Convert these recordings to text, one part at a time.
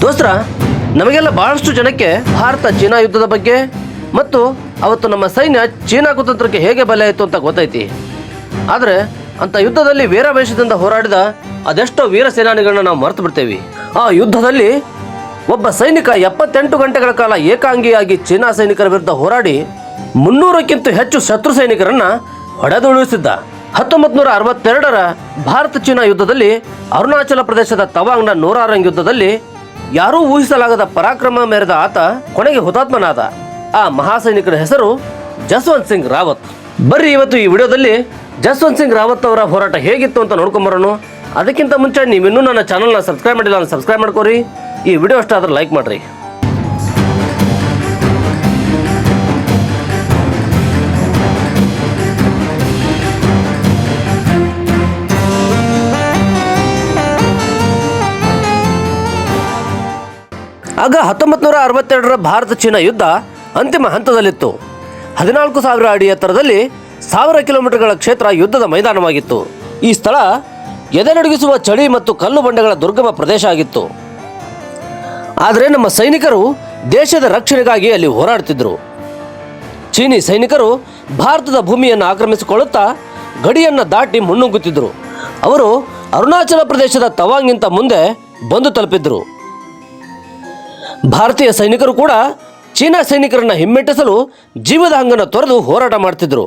ದೋಸ್ತರ, ನಮಗೆಲ್ಲ ಬಹಳಷ್ಟು ಜನಕ್ಕೆ ಭಾರತ ಚೀನಾ ಯುದ್ಧದ ಬಗ್ಗೆ ಮತ್ತು ಅವತ್ತು ನಮ್ಮ ಸೈನ್ಯ ಚೀನಾ ಕುತಂತ್ರಕ್ಕೆ ಹೇಗೆ ಬಲೆ ಆಯಿತು ಅಂತ ಗೊತ್ತೈತಿ. ಆದರೆ ಅಂಥ ಯುದ್ಧದಲ್ಲಿ ವೀರಾವೇಶದಿಂದ ಹೋರಾಡಿದ ಅದೆಷ್ಟೋ ವೀರ ಸೇನಾನಿಗಳನ್ನ ನಾವು ಮರೆತು ಬಿಡ್ತೇವೆ. ಆ ಯುದ್ಧದಲ್ಲಿ ಒಬ್ಬ ಸೈನಿಕ 78 ಗಂಟೆಗಳ ಕಾಲ ಏಕಾಂಗಿಯಾಗಿ ಚೀನಾ ಸೈನಿಕರ ವಿರುದ್ಧ ಹೋರಾಡಿ 300ಕ್ಕಿಂತ ಹೆಚ್ಚು ಶತ್ರು ಸೈನಿಕರನ್ನ ಹೊಡೆದುರುಳಿಸಿದ್ದ. 1962ರ ಭಾರತ ಚೀನಾ ಯುದ್ಧದಲ್ಲಿ ಅರುಣಾಚಲ ಪ್ರದೇಶದ ತವಾಂಗ್ನ ನೋರಾರಂಗ್ ಯುದ್ಧದಲ್ಲಿ ಯಾರೂ ಊಹಿಸಲಾಗದ ಪರಾಕ್ರಮ ಮೆರೆದ ಆತ ಕೊನೆಗೆ ಹುತಾತ್ಮನಾದ. ಆ ಮಹಾಸೈನಿಕರ ಹೆಸರು ಜಸ್ವಂತ್ ಸಿಂಗ್ ರಾವತ್. ಬರ್ರಿ ಇವತ್ತು ಈ ವಿಡಿಯೋದಲ್ಲಿ ಜಸ್ವಂತ್ ಸಿಂಗ್ ರಾವತ್ ಅವರ ಹೋರಾಟ ಹೇಗಿತ್ತು ಅಂತ ನೋಡ್ಕೊಂಬರೋಣ. ಅದಕ್ಕಿಂತ ಮುಂಚೆ ನೀವಿನ್ನೂ ನನ್ನ ಚಾನಲ್ನ ಸಬ್ಸ್ಕ್ರೈಬ್ ಮಾಡಿಲ್ಲ ಅಂದ್ರೆ ಸಬ್ಸ್ಕ್ರೈಬ್ ಮಾಡ್ಕೋರಿ. ಈ ವಿಡಿಯೋ ಇಷ್ಟ ಆದ್ರೆ ಲೈಕ್ ಮಾಡ್ರಿ. ಆಗ 1962ರ ಭಾರತ ಚೀನಾ ಯುದ್ಧ ಅಂತಿಮ ಹಂತದಲ್ಲಿತ್ತು. 14,000 ಅಡಿ ಎತ್ತರದಲ್ಲಿ 1000 ಕಿಲೋಮೀಟರ್ಗಳ ಕ್ಷೇತ್ರ ಯುದ್ಧದ ಮೈದಾನವಾಗಿತ್ತು. ಈ ಸ್ಥಳ ಎದೆನಡುಗಿಸುವ ಚಳಿ ಮತ್ತು ಕಲ್ಲು ಬಂಡೆಗಳ ದುರ್ಗಮ ಪ್ರದೇಶ ಆಗಿತ್ತು. ಆದರೆ ನಮ್ಮ ಸೈನಿಕರು ದೇಶದ ರಕ್ಷಣೆಗಾಗಿ ಅಲ್ಲಿ ಹೋರಾಡ್ತಿದ್ರು. ಚೀನಿ ಸೈನಿಕರು ಭಾರತದ ಭೂಮಿಯನ್ನು ಆಕ್ರಮಿಸಿಕೊಳ್ಳುತ್ತಾ ಗಡಿಯನ್ನು ದಾಟಿ ಮುನ್ನುಗ್ಗುತ್ತಿದ್ದರು. ಅವರು ಅರುಣಾಚಲ ಪ್ರದೇಶದ ತವಾಂಗ್ಗಿಂತ ಮುಂದೆ ಬಂದು ತಲುಪಿದ್ರು. ಭಾರತೀಯ ಸೈನಿಕರು ಕೂಡ ಚೀನಾ ಸೈನಿಕರನ್ನು ಹಿಮ್ಮೆಟ್ಟಿಸಲು ಜೀವದ ಹಂಗನ್ನು ತೊರೆದು ಹೋರಾಟ ಮಾಡ್ತಿದ್ರು.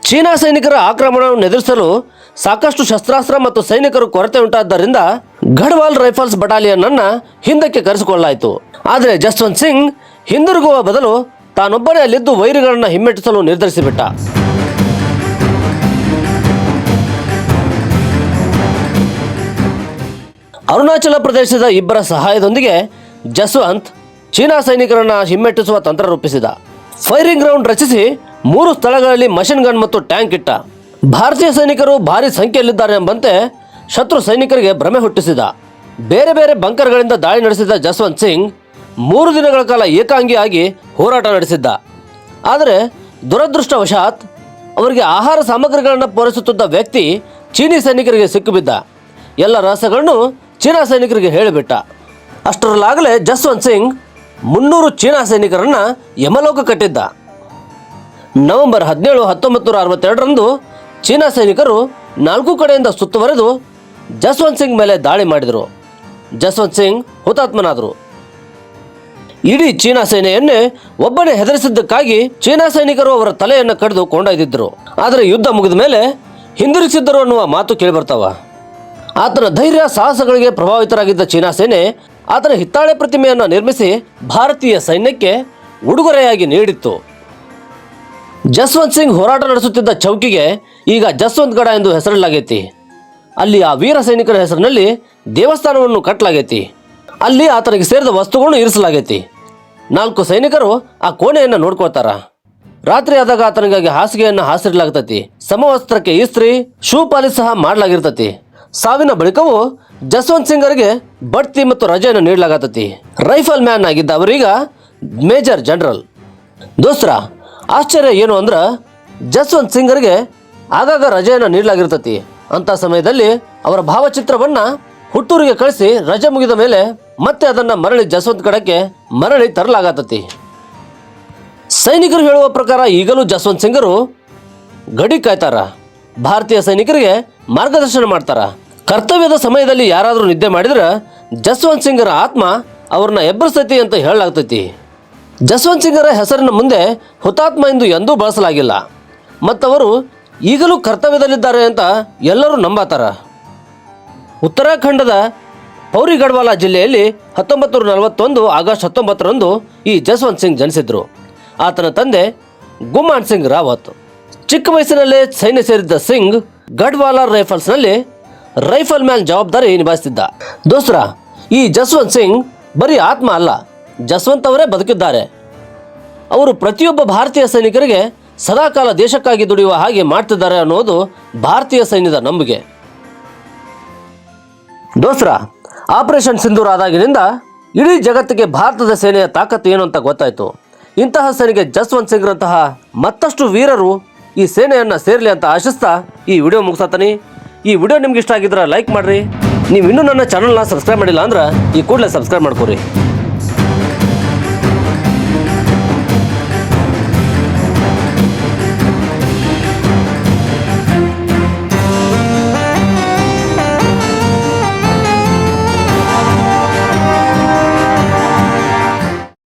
ಚೀನಾ ಸೈನಿಕರ ಆಕ್ರಮಣವನ್ನು ಎದುರಿಸಲು ಸಾಕಷ್ಟು ಶಸ್ತ್ರಾಸ್ತ್ರ ಮತ್ತು ಸೈನಿಕರು ಕೊರತೆ ಉಂಟಾದ್ದರಿಂದ ಗಢವಾಲ್ ರೈಫಲ್ಸ್ ಬಟಾಲಿಯನ್ ಅನ್ನು ಹಿಂದಕ್ಕೆ ಕರೆಸಿಕೊಳ್ಳಲಾಯಿತು. ಆದರೆ ಜಸ್ವಂತ್ ಸಿಂಗ್ ಹಿಂದಿರುಗುವ ಬದಲು ತಾನೊಬ್ಬನೇ ಅಲ್ಲಿದ್ದು ವೈರಿಗಳನ್ನು ಹಿಮ್ಮೆಟ್ಟಿಸಲು ನಿರ್ಧರಿಸಿಬಿಟ್ಟ. ಅರುಣಾಚಲ ಪ್ರದೇಶದ ಇಬ್ಬರ ಸಹಾಯದೊಂದಿಗೆ ಜಸ್ವಂತ್ ಚೀನಾ ಸೈನಿಕರನ್ನು ಹಿಮ್ಮೆಟ್ಟಿಸುವ ತಂತ್ರ ರೂಪಿಸಿದ. ಫೈರಿಂಗ್ ಗ್ರೌಂಡ್ ರಚಿಸಿ 3 ಸ್ಥಳಗಳಲ್ಲಿ ಮಷಿನ್ ಗನ್ ಮತ್ತು ಟ್ಯಾಂಕ್ ಇಟ್ಟ. ಭಾರತೀಯ ಸೈನಿಕರು ಭಾರಿ ಸಂಖ್ಯೆಯಲ್ಲಿದ್ದಾರೆ ಎಂಬಂತೆ ಶತ್ರು ಸೈನಿಕರಿಗೆ ಭ್ರಮೆ ಹುಟ್ಟಿಸಿದ. ಬೇರೆ ಬೇರೆ ಬಂಕರ್ಗಳಿಂದ ದಾಳಿ ನಡೆಸಿದ ಜಸ್ವಂತ್ ಸಿಂಗ್ 3 ದಿನಗಳ ಕಾಲ ಏಕಾಂಗಿಯಾಗಿ ಹೋರಾಟ ನಡೆಸಿದ್ದ. ಆದರೆ ದುರದೃಷ್ಟವಶಾತ್ ಅವರಿಗೆ ಆಹಾರ ಸಾಮಗ್ರಿಗಳನ್ನು ಪೂರೈಸುತ್ತಿದ್ದ ವ್ಯಕ್ತಿ ಚೀನಿ ಸೈನಿಕರಿಗೆ ಸಿಕ್ಕಿಬಿದ್ದ. ಎಲ್ಲ ರಹಸ್ಯಗಳನ್ನು ಚೀನಾ ಸೈನಿಕರಿಗೆ ಹೇಳಿಬಿಟ್ಟ. ಅಷ್ಟರಲ್ಲಾಗಲೇ ಜಸ್ವಂತ್ ಸಿಂಗ್ 300 ಚೀನಾ ಸೈನಿಕರನ್ನು ಯಮಲೋಕ ಕಟ್ಟಿದ್ದ. ನವೆಂಬರ್ 17, 1962ರಂದು ಚೀನಾ ಸೈನಿಕರು 4 ಕಡೆಯಿಂದ ಸುತ್ತುವರೆದು ಜಸ್ವಂತ್ ಸಿಂಗ್ ಮೇಲೆ ದಾಳಿ ಮಾಡಿದರು. ಜಸ್ವಂತ್ ಸಿಂಗ್ ಹುತಾತ್ಮನಾದರು. ಇಡೀ ಚೀನಾ ಸೇನೆಯನ್ನೇ ಒಬ್ಬನೇ ಹೆದರಿಸಿದ್ದಕ್ಕಾಗಿ ಚೀನಾ ಸೈನಿಕರು ಅವರ ತಲೆಯನ್ನು ಕಡಿದು ಕೊಂಡೊಯ್ದಿದ್ದರು. ಆದರೆ ಯುದ್ಧ ಮುಗಿದ ಮೇಲೆ ಹಿಂದಿರುಗಿಸಿದ್ದರು ಅನ್ನುವ ಮಾತು ಕೇಳಿಬರ್ತಾವ. ಆತನ ಧೈರ್ಯ ಸಾಹಸಗಳಿಗೆ ಪ್ರಭಾವಿತರಾಗಿದ್ದ ಚೀನಾ ಸೇನೆ ಆತನ ಹಿತ್ತಾಳೆ ಪ್ರತಿಮೆಯನ್ನು ನಿರ್ಮಿಸಿ ಭಾರತೀಯ ಸೈನ್ಯಕ್ಕೆ ಉಡುಗೊರೆಯಾಗಿ ನೀಡಿತ್ತು. ಜಸ್ವಂತ್ ಸಿಂಗ್ ಹೋರಾಟ ನಡೆಸುತ್ತಿದ್ದ ಚೌಕಿಗೆ ಈಗ ಜಸ್ವಂತ್ ಗಢ ಎಂದು ಹೆಸರಿಡಲಾಗೈತಿ. ಅಲ್ಲಿ ಆ ವೀರ ಸೈನಿಕರ ಹೆಸರಿನಲ್ಲಿ ದೇವಸ್ಥಾನವನ್ನು ಕಟ್ಟಲಾಗೈತಿ. ಅಲ್ಲಿ ಆತನಿಗೆ ಸೇರಿದ ವಸ್ತುಗಳನ್ನು ಇರಿಸಲಾಗೈತಿ. 4 ಸೈನಿಕರು ಆ ಕೋಣೆಯನ್ನು ನೋಡ್ಕೊಳ್ತಾರ. ರಾತ್ರಿ ಆದಾಗ ಆತನಿಗಾಗಿ ಹಾಸಿಗೆಯನ್ನು ಹಾಸಿರಲಾಗ್ತತಿ. ಸಮವಸ್ತ್ರಕ್ಕೆ ಇಸ್ತ್ರಿ, ಶೂ ಪಾಲಿಸ್ ಸಹ ಮಾಡಲಾಗಿರ್ತತಿ. ಸಾವಿನ ಬಳಿಕವೂ ಜಸ್ವಂತ್ ಸಿಂಗರಿಗೆ ಬಡ್ತಿ ಮತ್ತು ರಜೆಯನ್ನು ನೀಡಲಾಗತ್ತತಿ. ರೈಫಲ್ ಮ್ಯಾನ್ ಆಗಿದ್ದ ಅವರೀಗ ಮೇಜರ್ ಜನರಲ್. ದೋಸ್ತರ, ಆಶ್ಚರ್ಯ ಏನು ಅಂದ್ರೆ ಜಸ್ವಂತ್ ಸಿಂಗರಿಗೆ ಆಗಾಗ ರಜೆಯನ್ನು ನೀಡಲಾಗಿರ್ತತಿ. ಅಂಥ ಸಮಯದಲ್ಲಿ ಅವರ ಭಾವಚಿತ್ರವನ್ನು ಹುಟ್ಟೂರಿಗೆ ಕಳಿಸಿ ರಜೆ ಮುಗಿದ ಮೇಲೆ ಮತ್ತೆ ಅದನ್ನು ಮರಳಿ ಜಸ್ವಂತ್ ಗಢಕ್ಕೆ ಮರಳಿ ತರಲಾಗತ್ತತಿ. ಸೈನಿಕರು ಹೇಳುವ ಪ್ರಕಾರ ಈಗಲೂ ಜಸ್ವಂತ್ ಸಿಂಗರು ಗಡಿ ಕಾಯ್ತಾರ. ಭಾರತೀಯ ಸೈನಿಕರಿಗೆ ಮಾರ್ಗದರ್ಶನ ಮಾಡ್ತಾರ. ಕರ್ತವ್ಯದ ಸಮಯದಲ್ಲಿ ಯಾರಾದರೂ ನಿದ್ದೆ ಮಾಡಿದ್ರೆ ಜಸ್ವಂತ್ ಸಿಂಗರ ಆತ್ಮ ಅವ್ರನ್ನ ಎಬ್ಬರಿಸ್ತೈತಿ ಅಂತ ಹೇಳಲಾಗ್ತೈತಿ. ಜಸ್ವಂತ್ ಸಿಂಗರ ಹೆಸರಿನ ಮುಂದೆ ಹುತಾತ್ಮ ಎಂದು ಎಂದೂ ಬಳಸಲಾಗಿಲ್ಲ. ಮತ್ತವರು ಈಗಲೂ ಕರ್ತವ್ಯದಲ್ಲಿದ್ದಾರೆ ಅಂತ ಎಲ್ಲರೂ ನಂಬತಾರ. ಉತ್ತರಾಖಂಡದ ಪೌರಿ ಗಢವಾಲ ಜಿಲ್ಲೆಯಲ್ಲಿ 1941 ಆಗಸ್ಟ್ 19ರಂದು ಈ ಜಸ್ವಂತ್ ಸಿಂಗ್ ಜನಿಸಿದ್ರು. ಆತನ ತಂದೆ ಗುಮಾನ್ ಸಿಂಗ್ ರಾವತ್. ಚಿಕ್ಕ ವಯಸ್ಸಿನಲ್ಲೇ ಸೈನ್ಯ ಸೇರಿದ್ದ ಸಿಂಗ್ ಗಢವಾಲ ರೈಫಲ್ಸ್ನಲ್ಲಿ ರೈಫಲ್ ಮ್ಯಾನ್ ಜವಾಬ್ದಾರಿ ನಿಭಾಯಿಸುತ್ತಿದ್ದ. ದೋಸ್ತರ, ಈ ಜಸ್ವಂತ್ ಸಿಂಗ್ ಬರೀ ಆತ್ಮ ಅಲ್ಲ, ಜಸ್ವಂತ್ ಅವರೇ ಬದುಕಿದ್ದಾರೆ. ಅವರು ಪ್ರತಿಯೊಬ್ಬ ಭಾರತೀಯ ಸೈನಿಕರಿಗೆ ಸದಾಕಾಲ ದೇಶಕ್ಕಾಗಿ ದುಡಿಯುವ ಹಾಗೆ ಮಾಡ್ತಿದ್ದಾರೆ ಅನ್ನೋದು ಭಾರತೀಯ ಸೈನ್ಯದ ನಂಬಿಕೆ. ದೋಸ್ತರ, ಆಪರೇಷನ್ ಸಿಂಧೂರ್ ಆದಾಗಿನಿಂದ ಇಡೀ ಜಗತ್ತಿಗೆ ಭಾರತದ ಸೇನೆಯ ತಾಕತ್ತು ಏನು ಅಂತ ಗೊತ್ತಾಯಿತು. ಇಂತಹ ಸೇನೆಗೆ ಜಸ್ವಂತ್ ಸಿಂಗ್ರಂತಹ ಮತ್ತಷ್ಟು ವೀರರು ಈ ಸೇನೆಯನ್ನು ಸೇರಲಿ ಅಂತ ಆಶಿಸ್ತಾ ಈ ವಿಡಿಯೋ ಮುಗಿಸತಾನೆ. ಈ ವಿಡಿಯೋ ನಿಮ್ಗೆ ಇಷ್ಟ ಆಗಿದ್ರೆ ಲೈಕ್ ಮಾಡಿರಿ. ನೀವು ಇನ್ನೂ ನನ್ನ ಚಾನಲ್ನ ಸಬ್ಸ್ಕ್ರೈಬ್ ಮಾಡಿಲ್ಲ ಅಂದ್ರೆ ಈ ಕೂಡಲೇ ಸಬ್ಸ್ಕ್ರೈಬ್ ಮಾಡ್ಕೊರಿ.